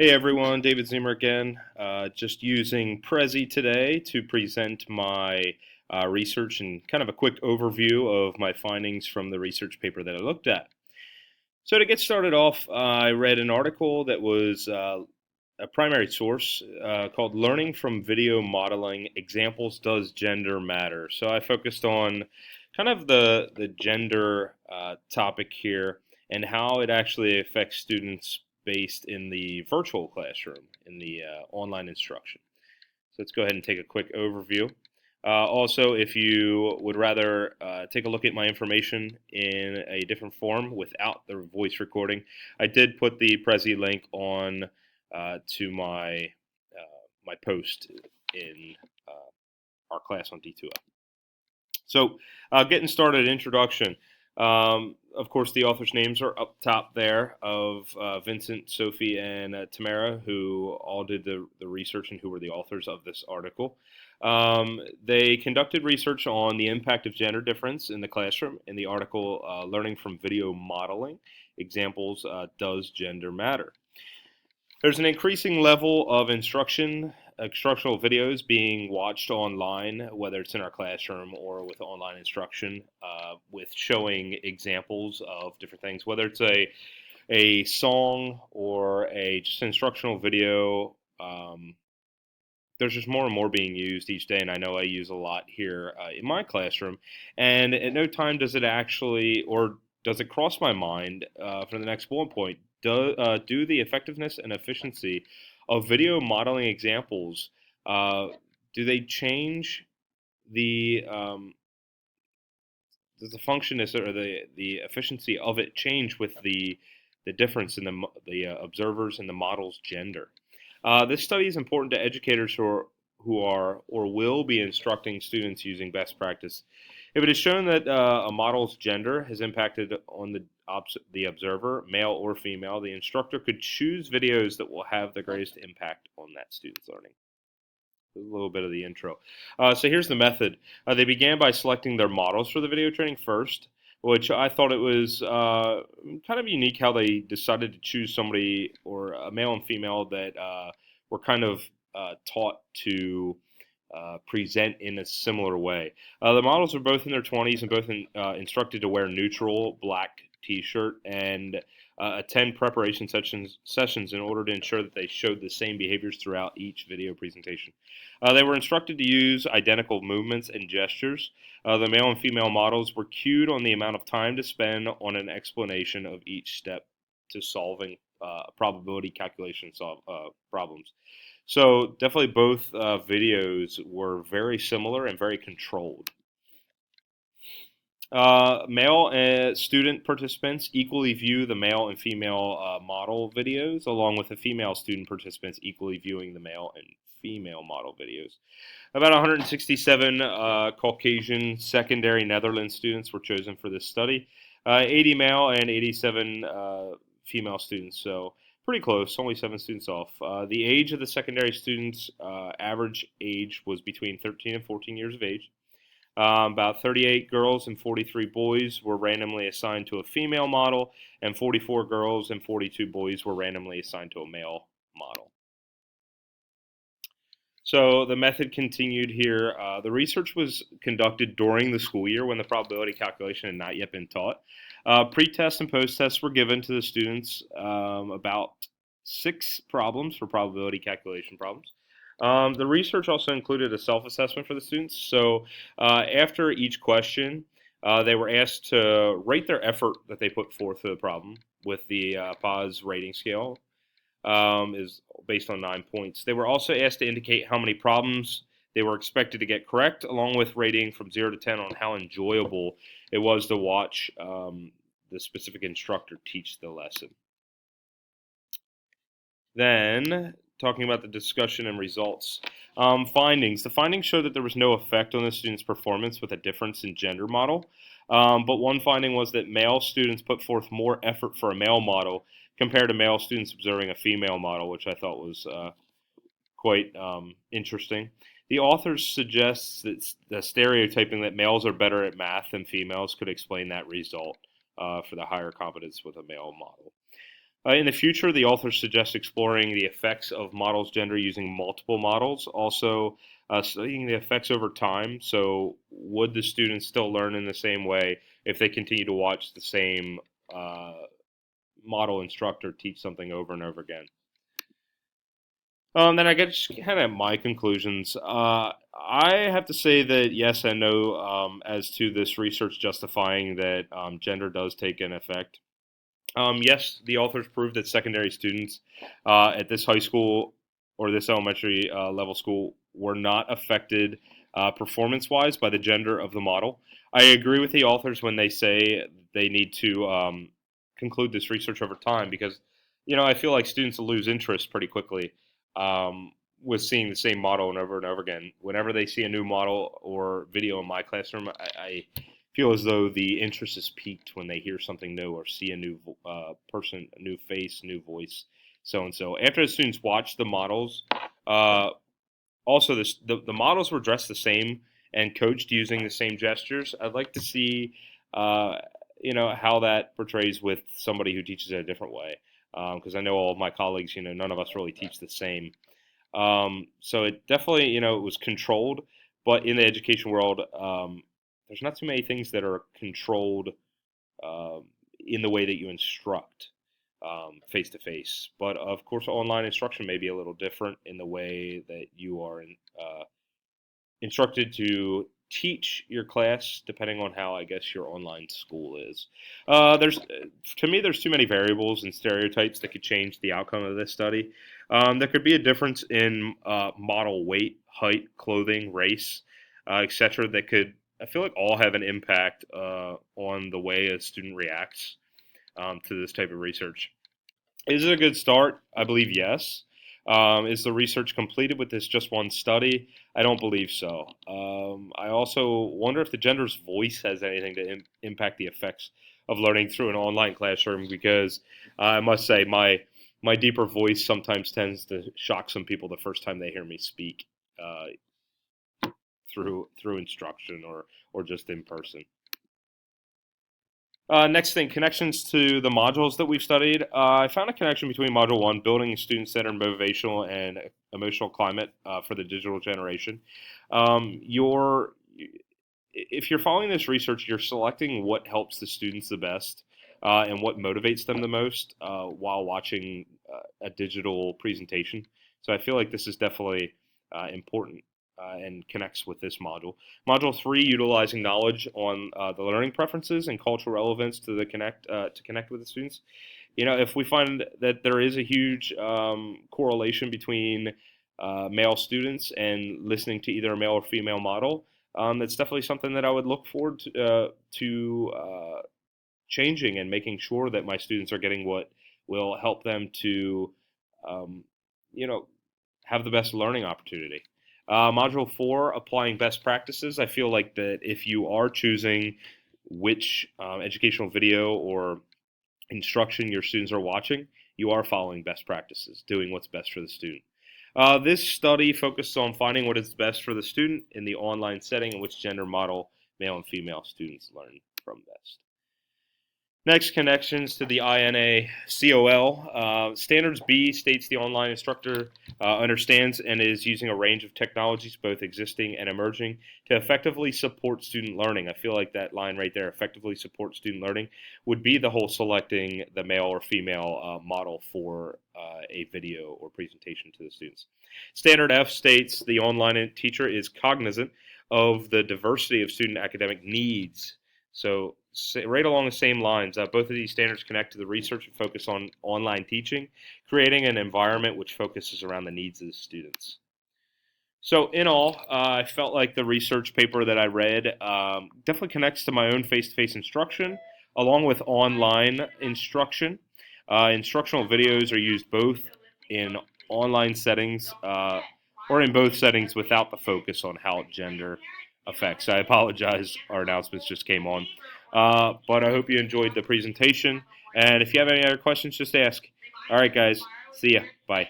Hey everyone, David Zimmer again. Just using Prezi today to present my research and kind of a quick overview of my findings from the research paper that I looked at. So to get started off, I read an article that was a primary source called Learning from Video Modeling Examples Does Gender Matter? So I focused on kind of the gender topic here and how it actually affects students based in the virtual classroom, in the online instruction. So let's go ahead and take a quick overview. Also, if you would rather take a look at my information in a different form without the voice recording, I did put the Prezi link on to my post in our class on D2L. So, getting started, introduction. Of course, the authors' names are up top there of Vincent, Sophie, and Tamara, who all did the research and who were the authors of this article. They conducted research on the impact of gender difference in the classroom in the article Learning from Video Modeling Examples Does Gender Matter? There's an increasing level of instructional videos being watched online, whether it's in our classroom or with online instruction, with showing examples of different things, whether it's a song or a just instructional video. There's just more and more being used each day, and I know I use a lot here in my classroom. And at no time does it actually, or does it cross my mind for the next bullet point, do the effectiveness and efficiency of video modeling examples, uh, do they change the, does the functionness or the efficiency of it change with the difference in the observers and the model's gender? This study is important to educators who are or will be instructing students using best practice. If it is shown that a model's gender has impacted on the observer, male or female, the instructor could choose videos that will have the greatest impact on that student's learning. A little bit of the intro. So here's the method. They began by selecting their models for the video training first, which I thought it was kind of unique how they decided to choose somebody or a male and female that were kind of taught to present in a similar way. The models are both in their 20s and both instructed to wear neutral black T-shirt and attend preparation sessions in order to ensure that they showed the same behaviors throughout each video presentation. They were instructed to use identical movements and gestures. The male and female models were cued on the amount of time to spend on an explanation of each step to solving probability calculation problems. So definitely both videos were very similar and very controlled. Male student participants equally view the male and female model videos, along with the female student participants equally viewing the male and female model videos. About 167 Caucasian secondary Netherlands students were chosen for this study, 80 male and 87 female students, so pretty close, only 7 students off. The age of the secondary students, average age was between 13 and 14 years of age. About 38 girls and 43 boys were randomly assigned to a female model, and 44 girls and 42 boys were randomly assigned to a male model. So the method continued here. The research was conducted during the school year when the probability calculation had not yet been taught. Pre-tests and post-tests were given to the students, about 6 problems for probability calculation problems. The research also included a self-assessment for the students. So after each question, they were asked to rate their effort that they put forth for the problem with the PAS rating scale, is based on 9 points. They were also asked to indicate how many problems they were expected to get correct, along with rating from 0 to 10 on how enjoyable it was to watch the specific instructor teach the lesson. Then, talking about the discussion and results. Findings. The findings showed that there was no effect on the students' performance with a difference in gender model. But one finding was that male students put forth more effort for a male model compared to male students observing a female model, which I thought was quite interesting. The authors suggest that the stereotyping that males are better at math than females could explain that result for the higher confidence with a male model. In the future, the author suggests exploring the effects of models gender using multiple models, also studying the effects over time. So, would the students still learn in the same way if they continue to watch the same uh, model instructor teach something over and over again? Then I guess kind of my conclusions. I have to say that yes and no as to this research justifying that gender does take an effect. Yes, the authors proved that secondary students at this high school or this elementary level school were not affected performance-wise by the gender of the model. I agree with the authors when they say they need to conclude this research over time because, I feel like students lose interest pretty quickly with seeing the same model and over again. Whenever they see a new model or video in my classroom, I feel as though the interest is piqued when they hear something new or see a new person, a new face, new voice, so and so. After the students watch the models, uh, also the models were dressed the same and coached using the same gestures. I'd like to see, uh, how that portrays with somebody who teaches in a different way. Because I know all of my colleagues, none of us really teach the same. So it definitely, it was controlled, but in the education world, there's not too many things that are controlled um, in the way that you instruct face to face. But of course, online instruction may be a little different in the way that you are instructed to teach your class, depending on how I guess your online school is. There's To me, there's too many variables and stereotypes that could change the outcome of this study. There could be a difference in model weight, height, clothing, race, etc. That could, I feel like, all have an impact on the way a student reacts to this type of research. Is it a good start? I believe yes. Is the research completed with this just one study? I don't believe so. I also wonder if the gender's voice has anything to impact the effects of learning through an online classroom because I must say my deeper voice sometimes tends to shock some people the first time they hear me speak uh, through instruction or just in person. Next thing, connections to the modules that we've studied. I found a connection between Module 1, building a student-centered motivational and emotional climate for the digital generation. If you're following this research, you're selecting what helps the students the best and what motivates them the most while watching a digital presentation. So I feel like this is definitely important and connects with this module. Module 3, utilizing knowledge on the learning preferences and cultural relevance to connect with the students. If we find that there is a huge correlation between male students and listening to either a male or female model, that's definitely something that I would look forward to changing and making sure that my students are getting what will help them to, um, you know, have the best learning opportunity. Module 4, applying best practices. I feel like that if you are choosing which educational video or instruction your students are watching, you are following best practices, doing what's best for the student. This study focused on finding what is best for the student in the online setting in which gender model male and female students learn from best. Next, connections to the INA COL. Standards B states the online instructor understands and is using a range of technologies, both existing and emerging, to effectively support student learning. I feel like that line right there, effectively support student learning, would be the whole selecting the male or female model for a video or presentation to the students. Standard F states the online teacher is cognizant of the diversity of student academic needs. So right along the same lines, both of these standards connect to the research and focus on online teaching, creating an environment which focuses around the needs of the students. So in all, I felt like the research paper that I read definitely connects to my own face-to-face instruction, along with online instruction. Instructional videos are used both in online settings or in both settings without the focus on how gender affects. I apologize, our announcements just came on. But I hope you enjoyed the presentation. And if you have any other questions, just ask. All right, guys. See ya. Bye.